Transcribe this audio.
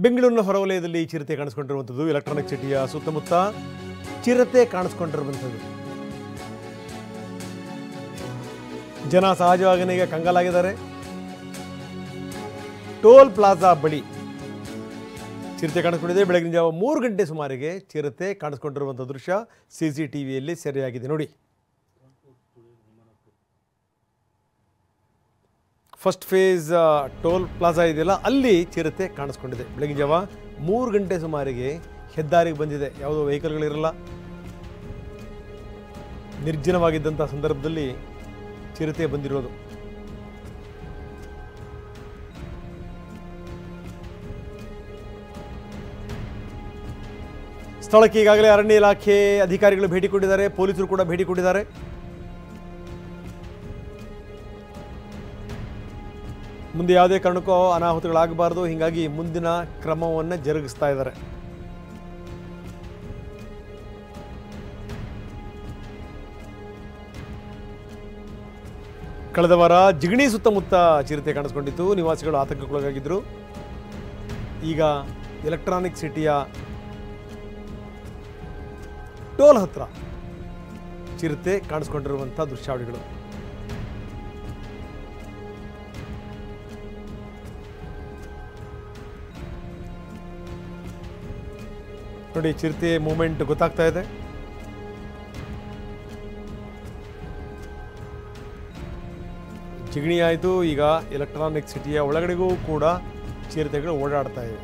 ಬೆಂಗಳೂರಿನ ಹೊರವಲಯದಲ್ಲಿ ಚಿರತೆ ಕಾಣಿಸಿಕೊಂಡಿರುವಂಥದ್ದು, ಎಲೆಕ್ಟ್ರಾನಿಕ್ ಸಿಟಿಯ ಸುತ್ತಮುತ್ತ ಚಿರತೆ ಕಾಣಿಸಿಕೊಂಡಿರುವಂಥದ್ದು. ಜನ ಸಹಜವಾಗಿಯೇ ಈಗ ಕಂಗಾಲಾಗಿದ್ದಾರೆ. ಟೋಲ್ ಪ್ಲಾಜಾ ಬಳಿ ಚಿರತೆ ಕಾಣಿಸ್ಕೊಂಡಿದೆ. ಬೆಳಗಿನ ಜಾವ 3 ಗಂಟೆ ಸುಮಾರಿಗೆ ಚಿರತೆ ಕಾಣಿಸ್ಕೊಂಡಿರುವಂಥ ದೃಶ್ಯ CCTVಯಲ್ಲಿ ಸೆರೆಯಾಗಿದೆ ನೋಡಿ. ಫಸ್ಟ್ ಫೇಸ್ ಟೋಲ್ ಪ್ಲಾಜಾ ಇದೆಯಲ್ಲ, ಅಲ್ಲಿ ಚಿರತೆ ಕಾಣಿಸ್ಕೊಂಡಿದೆ. ಬೆಳಗಿನ ಜಾವ 3 ಗಂಟೆ ಸುಮಾರಿಗೆ ಹೆದ್ದಾರಿಗೆ ಬಂದಿದೆ. ಯಾವುದೋ ವೆಹಿಕಲ್ಗಳಿರಲ್ಲ, ನಿರ್ಜನವಾಗಿದ್ದಂಥ ಸಂದರ್ಭದಲ್ಲಿ ಚಿರತೆ ಬಂದಿರೋದು. ಸ್ಥಳಕ್ಕೆ ಈಗಾಗಲೇ ಅರಣ್ಯ ಇಲಾಖೆ ಅಧಿಕಾರಿಗಳು ಭೇಟಿ ಕೊಟ್ಟಿದ್ದಾರೆ, ಪೊಲೀಸರು ಕೂಡ ಭೇಟಿ ಕೊಟ್ಟಿದ್ದಾರೆ. ಮುಂದೆ ಯಾವುದೇ ಕಾರಣಕ್ಕೂ ಅನಾಹುತಗಳಾಗಬಾರ್ದು, ಹೀಗಾಗಿ ಮುಂದಿನ ಕ್ರಮವನ್ನು ಜರುಗಿಸ್ತಾ ಇದ್ದಾರೆ. ಕಳೆದ ವಾರ ಜಿಗಣಿ ಸುತ್ತಮುತ್ತ ಚಿರತೆ ಕಾಣಿಸ್ಕೊಂಡಿತ್ತು, ನಿವಾಸಿಗಳು ಆತಂಕಕ್ಕೊಳಗಾಗಿದ್ದರು. ಈಗ ಎಲೆಕ್ಟ್ರಾನಿಕ್ ಸಿಟಿಯ ಟೋಲ್ ಹತ್ರ ಚಿರತೆ ಕಾಣಿಸ್ಕೊಂಡಿರುವಂಥ ದೃಶ್ಯಾವಳಿಗಳು. ನೋಡಿ, ಚಿರತೆ ಮೂವ್ಮೆಂಟ್ ಗೊತ್ತಾಗ್ತಾ ಇದೆ. ಜಿಗಣಿ ಆಯಿತು, ಈಗ ಎಲೆಕ್ಟ್ರಾನಿಕ್ ಸಿಟಿಯ ಒಳಗಡೆಗೂ ಕೂಡ ಚಿರತೆಗಳು ಓಡಾಡ್ತಾ ಇವೆ.